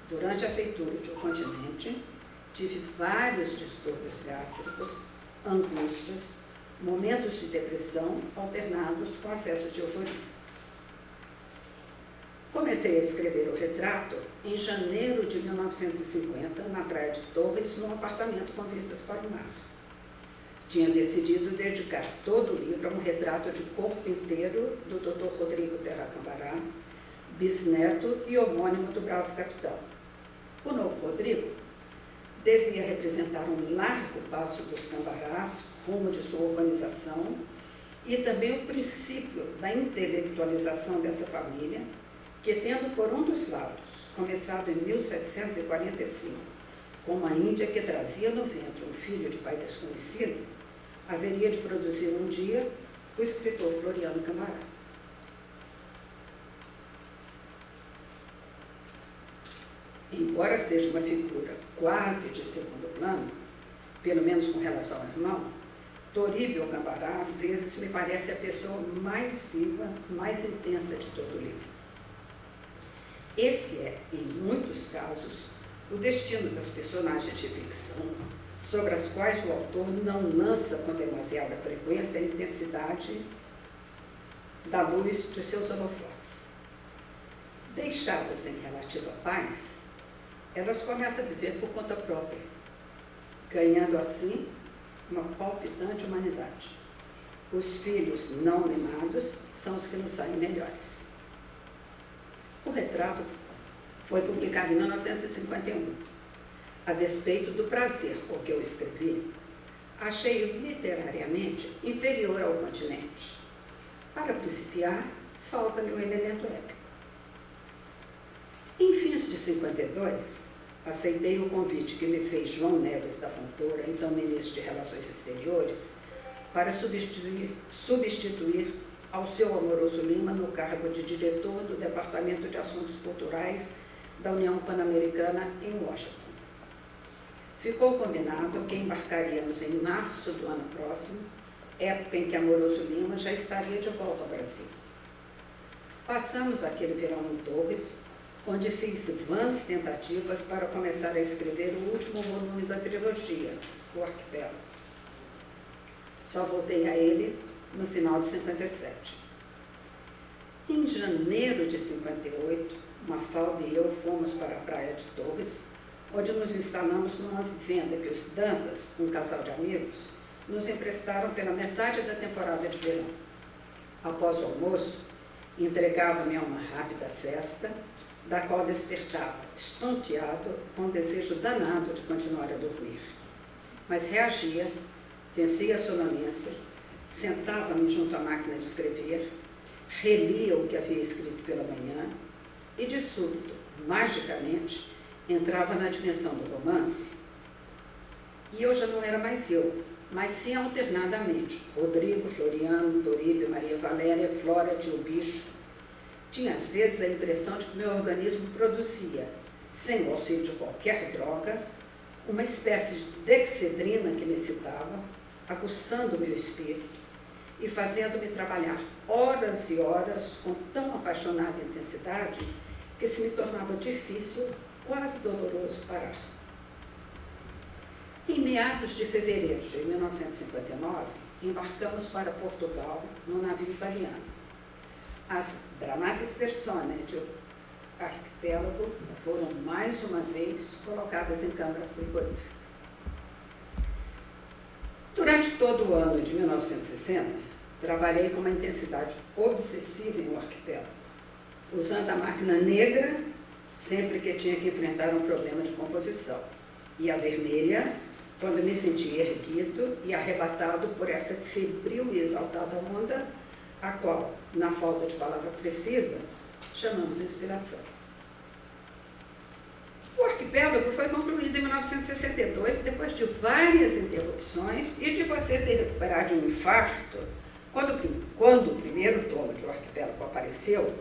B: Durante a feitura de O Continente, tive vários distúrbios gástricos, angústias, momentos de depressão alternados com acesso de euforia. Comecei a escrever o retrato em janeiro de 1950, na Praia de Torres, num apartamento com vistas para o mar. Tinha decidido dedicar todo o livro a um retrato de corpo inteiro do Dr. Rodrigo Terra Cambará, bisneto e homônimo do bravo capitão. O novo Rodrigo devia representar um largo passo dos Cambarás, rumo de sua urbanização, e também o princípio da intelectualização dessa família, que, tendo por um dos lados começado em 1745, com uma índia que trazia no ventre um filho de pai desconhecido, haveria de produzir um dia o escritor Floriano Cambará. Embora seja uma figura quase de segundo plano, pelo menos com relação ao irmão, Toribio Cambará, às vezes, me parece a pessoa mais viva, mais intensa de todo o livro. Esse é, em muitos casos, o destino das personagens de ficção, sobre as quais o autor não lança com demasiada frequência a intensidade da luz de seus holofotes. Deixadas em relativa paz, elas começam a viver por conta própria, ganhando assim uma palpitante humanidade. Os filhos não mimados são os que nos saem melhores. O retrato foi publicado em 1951. A despeito do prazer com que eu escrevi, achei-o literariamente inferior ao Continente. Para principiar, falta-me o elemento épico. Em fins de 52, aceitei o convite que me fez João Neves da Fontoura, então ministro de Relações Exteriores, para substituir Alceu Amoroso Lima no cargo de diretor do Departamento de Assuntos Culturais da União Pan-Americana em Washington. Ficou combinado que embarcaríamos em março do ano próximo, época em que Amoroso Lima já estaria de volta ao Brasil. Passamos aquele verão em Torres, onde fiz vãs tentativas para começar a escrever o último volume da trilogia, O Arquipélago. Só voltei a ele no final de 57. Em janeiro de 58, Mafalda e eu fomos para a Praia de Torres, onde nos instalamos numa vivenda que os Dantas, um casal de amigos, nos emprestaram pela metade da temporada de verão. Após o almoço, entregava-me a uma rápida cesta, da qual despertava, estonteado, com um desejo danado de continuar a dormir. Mas reagia, vencia a sonolência, sentava-me junto à máquina de escrever, relia o que havia escrito pela manhã e, de súbito, magicamente, entrava na dimensão do romance. E eu já não era mais eu, mas sim alternadamente, Rodrigo, Floriano, Toribio, Maria Valéria, Flora, Tio Bicho. Tinha, às vezes, a impressão de que meu organismo produzia, sem o auxílio de qualquer droga, uma espécie de dexedrina que me excitava, aguçando o meu espírito e fazendo-me trabalhar horas e horas com tão apaixonada intensidade que se me tornava difícil, quase doloroso, parar. Em meados de fevereiro de 1959, embarcamos para Portugal no navio italiano. As Dramatis Personae de arquipélago foram mais uma vez colocadas em câmara frigorífica. Durante todo o ano de 1960, trabalhei com uma intensidade obsessiva em um arquipélago, usando a máquina negra sempre que tinha que enfrentar um problema de composição, e a vermelha quando me sentia erguido e arrebatado por essa febril e exaltada onda, a qual, na falta de palavra precisa, chamamos inspiração. O arquipélago foi concluído em 1962, depois de várias interrupções e de você se recuperar de um infarto. Quando o primeiro tomo de O Arquipélago apareceu,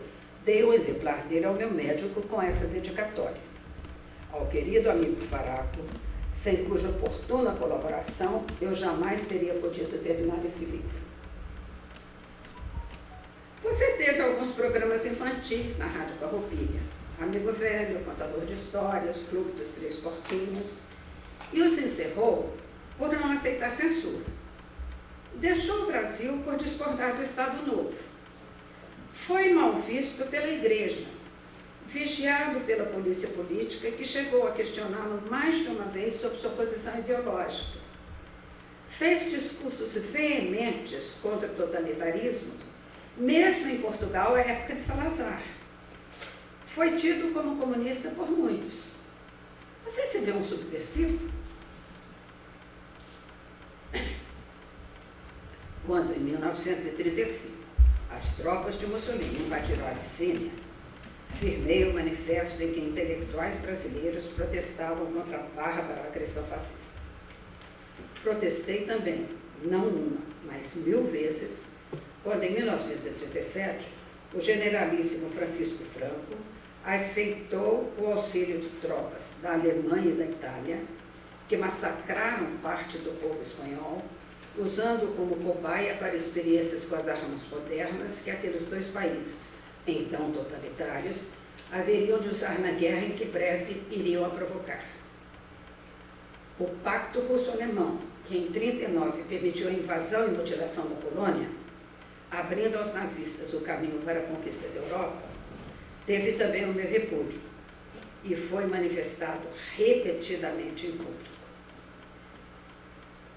B: dei um exemplar dele ao meu médico com essa dedicatória. Ao querido amigo Faraco, sem cuja oportuna colaboração eu jamais teria podido terminar esse livro. Você teve alguns programas infantis na Rádio Farroupilha, Amigo Velho, Contador de Histórias, Clube dos Três Porquinhos, e os encerrou por não aceitar censura. Deixou o Brasil por discordar do Estado Novo. Foi mal visto pela Igreja, vigiado pela polícia política, que chegou a questioná-lo mais de uma vez sobre sua posição ideológica. Fez discursos veementes contra o totalitarismo, mesmo em Portugal, à época de Salazar. Foi tido como comunista por muitos. Você se vê um subversivo? Quando, em 1935, as tropas de Mussolini invadiram a Abissínia, firmei o manifesto em que intelectuais brasileiros protestavam contra a bárbara agressão fascista. Protestei também, não uma, mas 1000 vezes, quando, em 1937, o generalíssimo Francisco Franco aceitou o auxílio de tropas da Alemanha e da Itália, que massacraram parte do povo espanhol, usando como cobaia para experiências com as armas modernas que aqueles dois países, então totalitários, haveriam de usar na guerra em que breve iriam a provocar. O Pacto Russo-Alemão, que em 1939 permitiu a invasão e mutilação da Polônia, abrindo aos nazistas o caminho para a conquista da Europa, teve também o meu repúdio e foi manifestado repetidamente em público.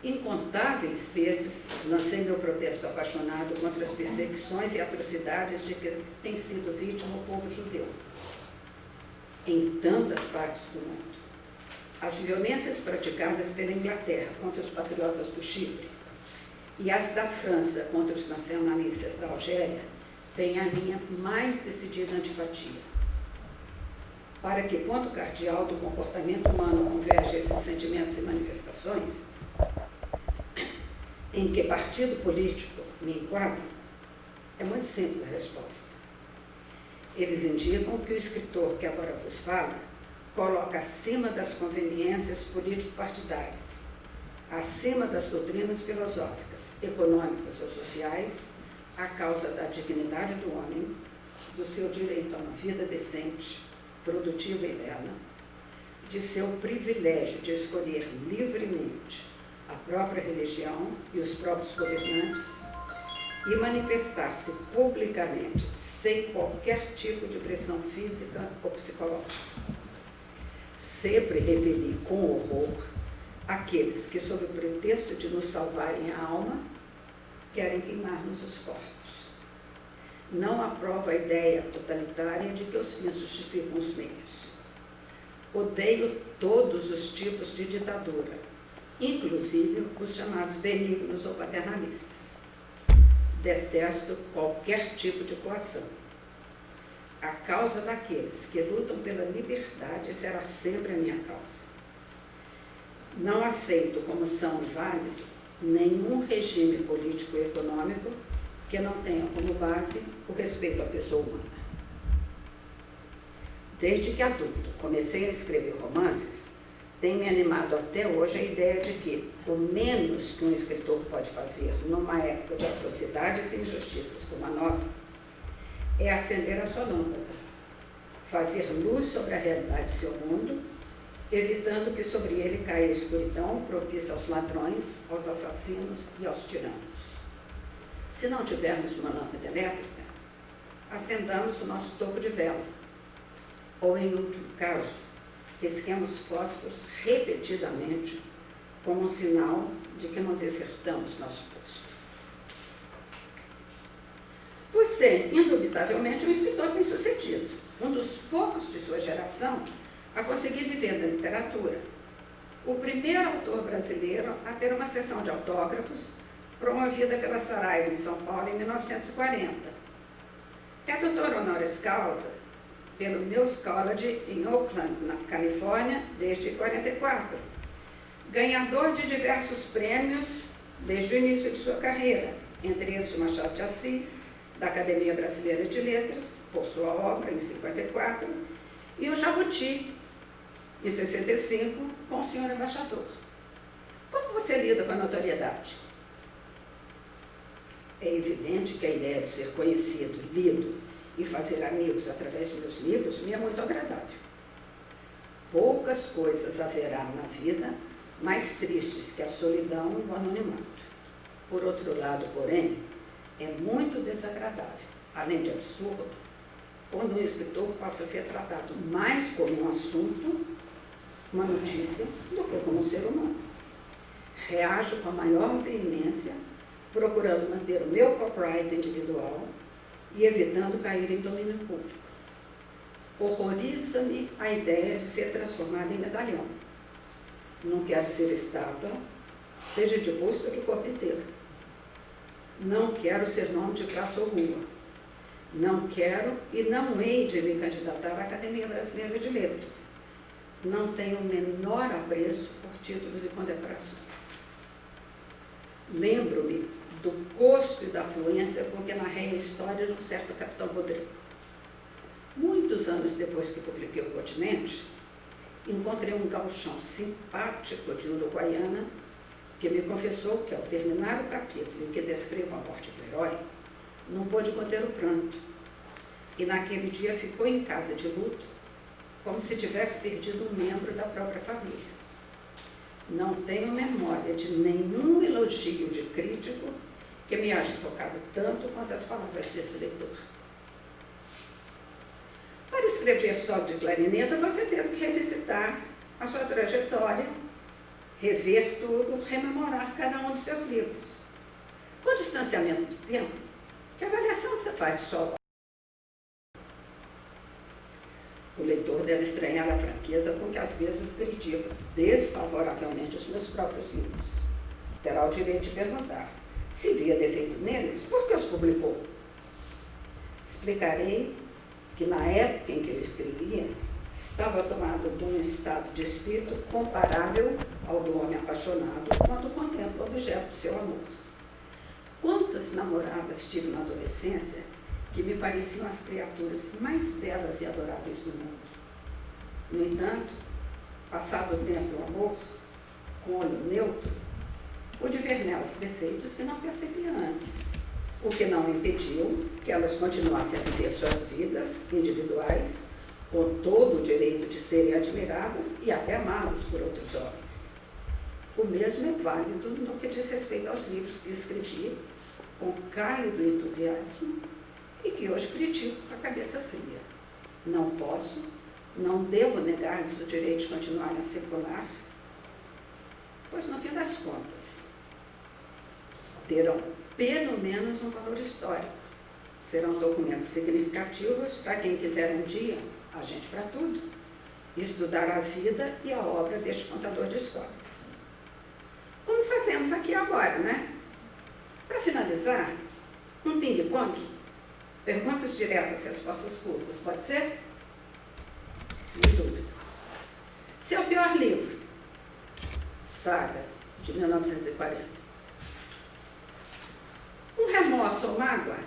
B: Incontáveis vezes lancei meu protesto apaixonado contra as perseguições e atrocidades de que tem sido vítima o povo judeu, em tantas partes do mundo. As violências praticadas pela Inglaterra contra os patriotas do Chipre e as da França contra os nacionalistas da Algéria têm a minha mais decidida antipatia. Para que ponto cardeal do comportamento humano converge esses sentimentos e manifestações, em que partido político me enquadro, é muito simples a resposta. Eles indicam que o escritor que agora vos fala coloca acima das conveniências político-partidárias, acima das doutrinas filosóficas, econômicas ou sociais, a causa da dignidade do homem, do seu direito a uma vida decente, produtiva e bela, de seu privilégio de escolher livremente a própria religião e os próprios governantes e manifestar-se publicamente sem qualquer tipo de pressão física ou psicológica. Sempre repeli com horror aqueles que, sob o pretexto de nos salvarem a alma, querem queimar-nos os corpos. Não aprovo a ideia totalitária de que os fins justificam os meios. Odeio todos os tipos de ditadura, inclusive os chamados benignos ou paternalistas. Detesto qualquer tipo de coação. A causa daqueles que lutam pela liberdade será sempre a minha causa. Não aceito como são válido nenhum regime político e econômico que não tenha como base o respeito à pessoa humana. Desde que adulto comecei a escrever romances, tem me animado até hoje a ideia de que o menos que um escritor pode fazer numa época de atrocidades e injustiças como a nossa é acender a sua lâmpada, fazer luz sobre a realidade de seu mundo, evitando que sobre ele caia a escuridão propícia aos ladrões, aos assassinos e aos tiranos. Se não tivermos uma lâmpada elétrica, acendamos o nosso toco de vela. ou, em último caso, risquemos fósforos repetidamente como um sinal de que não desertamos nosso posto. Você, indubitavelmente, é um escritor bem-sucedido, um dos poucos de sua geração a conseguir viver da literatura. O primeiro autor brasileiro a ter uma sessão de autógrafos promovida pela Saraiva em São Paulo em 1940. É doutor honoris causa pelo Mills College em Oakland, na Califórnia, desde 1944. Ganhador de diversos prêmios desde o início de sua carreira, entre eles o Machado de Assis, da Academia Brasileira de Letras, por sua obra, em 54, e o Jabuti, em 65, com o senhor embaixador. Como você lida com a notoriedade? É evidente que a ideia de ser conhecido, lido e fazer amigos através dos meus livros me é muito agradável. Poucas coisas haverá na vida mais tristes que a solidão e o anonimato. Por outro lado, porém, é muito desagradável, além de absurdo, quando um escritor passa a ser tratado mais como um assunto, uma notícia, do que como um ser humano. Reajo com a maior veemência, procurando manter o meu copyright individual e evitando cair em domínio público. Horroriza-me a ideia de ser transformada em medalhão. Não quero ser estátua, seja de busto ou de corpo inteiro. Não quero ser nome de praça ou rua. Não quero e não hei de me candidatar à Academia Brasileira de Letras. Não tenho o menor apreço por títulos e condecorações. Lembro-me do gosto e da fluência com que narrei a história de um certo capitão Rodrigo. Muitos anos depois que publiquei O Continente, encontrei um gauchão simpático de Uruguaiana que me confessou que, ao terminar o capítulo em que descrevo a morte do herói, não pôde conter o pranto, e naquele dia ficou em casa de luto, como se tivesse perdido um membro da própria família. Não tenho memória de nenhum elogio de crítico que me haja tocado tanto quanto as palavras desse leitor. Para escrever Solo de Clarineta, você teve que revisitar a sua trajetória, rever tudo, rememorar cada um de seus livros. Com o distanciamento do tempo, que avaliação você faz de sua obra? O leitor deve estranhar a franqueza com que às vezes critico desfavoravelmente os meus próprios livros. Terá o direito de perguntar: se via defeito neles, por que os publicou? Explicarei que na época em que eu escrevia, estava tomado de um estado de espírito comparável ao do homem apaixonado quando contempla o objeto do seu amor. Quantas namoradas tive na adolescência que me pareciam as criaturas mais belas e adoráveis do mundo. No entanto, passado o tempo do amor, com olho neutro, pude ver nelas defeitos que não percebia antes, o que não impediu que elas continuassem a viver suas vidas individuais, com todo o direito de serem admiradas e até amadas por outros homens. O mesmo é válido no que diz respeito aos livros que escrevi com cálido entusiasmo e que hoje critico com a cabeça fria. Não posso, não devo negar-lhes o direito de continuarem a circular, pois, no fim das contas, terão pelo menos um valor histórico. Serão documentos significativos para quem quiser um dia, a gente para tudo, estudar a vida e a obra deste contador de histórias. Como fazemos aqui agora, né? Para finalizar, um ping-pong, perguntas diretas, respostas curtas, pode ser? Sem dúvida. Seu pior livro? Saga, de 1940. Um remorso ou mágoa?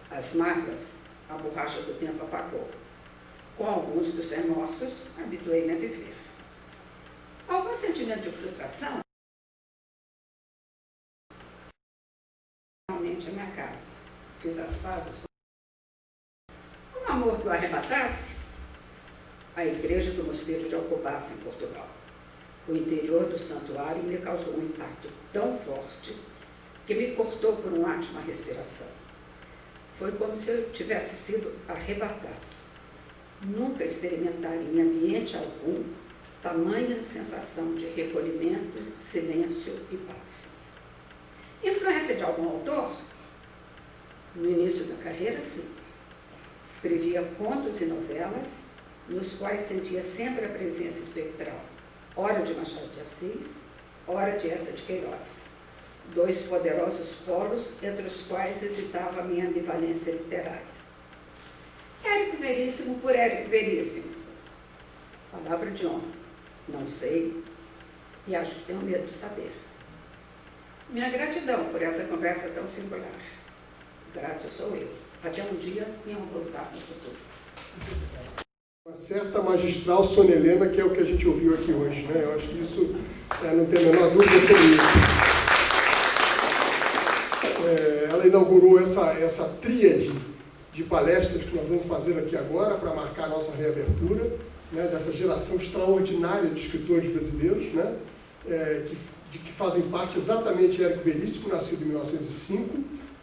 B: As mágoas, a borracha do tempo apagou. Com alguns dos remorsos, habituei-me a viver. Algum sentimento de frustração? Realmente a minha casa. Fiz as pazes. Um amor que o arrebatasse? A igreja do Mosteiro de Alcobaça, em Portugal. O interior do santuário me causou um impacto tão forte que me cortou por um átimo a respiração. Foi como se eu tivesse sido arrebatado. nunca experimentara em ambiente algum tamanha sensação de recolhimento, silêncio e paz. Influência de algum autor? No início da carreira, sim. Escrevia contos e novelas, nos quais sentia sempre a presença espectral, ora de Machado de Assis, ora de Eça de Queiroz, dois poderosos polos entre os quais hesitava a minha ambivalência literária. Érico Veríssimo por Érico Veríssimo. Palavra de honra. Não sei e acho que tenho medo de saber. Minha gratidão por essa conversa tão singular. Grato sou eu. Até um dia e um voltar no futuro.
A: Uma certa magistral Sônia Helena, que é o que a gente ouviu aqui hoje, né? Eu acho que isso não tem a menor dúvida sobre isso. Ela inaugurou essa tríade de palestras que nós vamos fazer aqui agora para marcar a nossa reabertura, né, dessa geração extraordinária de escritores brasileiros, né, que fazem parte exatamente Érico Veríssimo, nascido em 1905,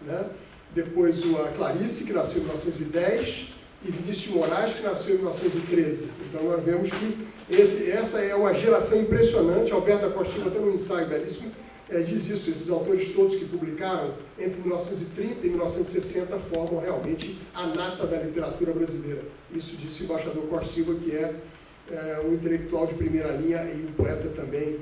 A: né, depois a Clarice, que nasceu em 1910, e Vinícius de Moraes, que nasceu em 1913. Então nós vemos que essa é uma geração impressionante. Alberto da Costa Silva, até no ensaio belíssimo, diz isso. Esses autores todos que publicaram entre 1930 e 1960 formam realmente a nata da literatura brasileira. Isso disse o embaixador Costa Silva, que é um intelectual de primeira linha e um poeta também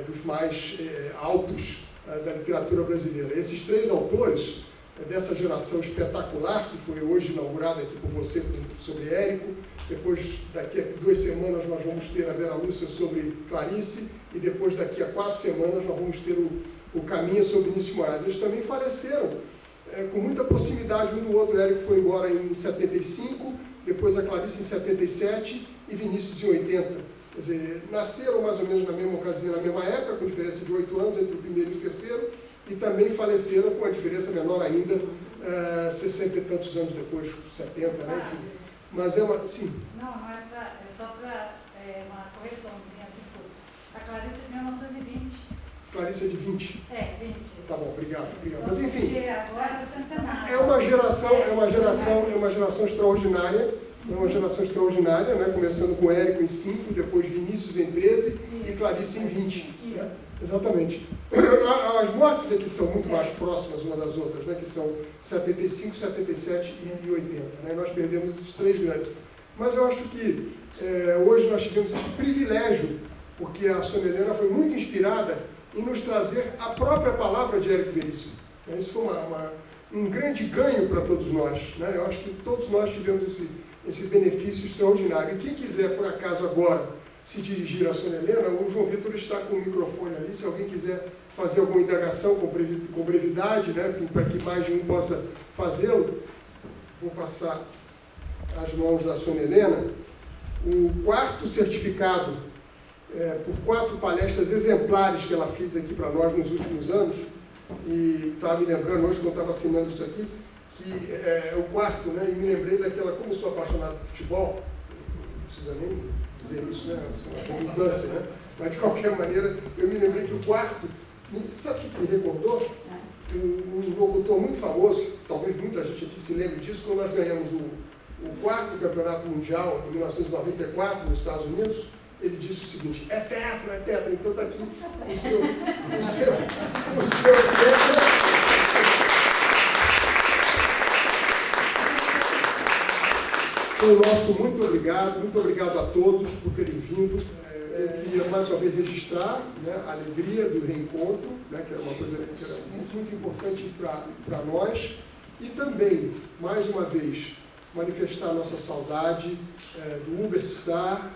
A: dos mais altos da literatura brasileira. Esses três autores dessa geração espetacular, que foi hoje inaugurada aqui por você sobre Érico, depois, daqui a 2 semanas, nós vamos ter a Vera Lúcia sobre Clarice, e depois, daqui a 4 semanas, nós vamos ter o Caminha sobre Vinícius de Moraes. Eles também faleceram com muita proximidade um do outro. Érico foi embora em 75, depois a Clarice em 77 e Vinícius em 80. Quer dizer, nasceram mais ou menos na mesma ocasião, na mesma época, com diferença de 8 anos entre o primeiro e o terceiro, e também faleceram com uma diferença menor ainda, 60 e tantos anos depois, 70, né? Enfim. Mas é uma... Sim.
C: Não é só para uma correçãozinha, desculpa. A Clarice é de 1920.
A: Clarice é de 20?
C: 20.
A: Tá bom, obrigado. Mas enfim,
C: agora é o centenário.
A: é uma geração extraordinária, né? Começando com Érico em 5, depois Vinícius em 13 e Clarice em 20. Né? Exatamente. As mortes aqui são muito mais próximas uma das outras, né? Que são 75, 77 e 80. Né? Nós perdemos esses três grandes. Mas eu acho que hoje nós tivemos esse privilégio, porque a Sônia Helena foi muito inspirada em nos trazer a própria palavra de Érico Veríssimo. Isso foi um grande ganho para todos nós. Né? Eu acho que todos nós tivemos esse benefício extraordinário. E quem quiser, por acaso, agora se dirigir à Sônia Helena, o João Vitor está com o microfone ali, se alguém quiser fazer alguma indagação com brevidade, né, para que mais de um possa fazê-lo, vou passar às mãos da Sônia Helena o 4º certificado por 4 palestras exemplares que ela fez aqui para nós nos últimos anos, e estava me lembrando hoje, quando eu estava assinando isso aqui, que é o 4º, né, e me lembrei daquela, como eu sou apaixonado por futebol, não precisa nem dizer isso, né? É uma redundância, né? Mas, de qualquer maneira, eu me lembrei que o 4º, sabe o que me recordou? Um locutor muito famoso, que talvez muita gente aqui se lembre disso, quando nós ganhamos o 4º Campeonato Mundial, em 1994, nos Estados Unidos, ele disse o seguinte: é tetra, então está aqui o seu tetra. Então, nosso muito obrigado a todos por terem vindo. Eu queria mais uma vez registrar, né, a alegria do reencontro, né, que era uma coisa que era muito importante para nós, e também, mais uma vez, manifestar a nossa saudade do Hubert Sá,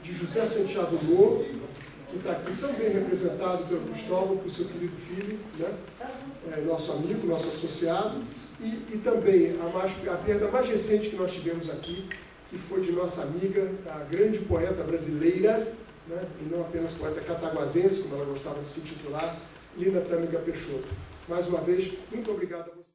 A: de José Santiago Lobo, que está aqui também representado pelo Cristóvão, por seu querido filho, né, nosso amigo, nosso associado, e também a perda mais recente que nós tivemos aqui, que foi de nossa amiga, a grande poeta brasileira, né, e não apenas poeta cataguasense, como ela gostava de se intitular, Lina Tâmega Peixoto. Mais uma vez, muito obrigado a você.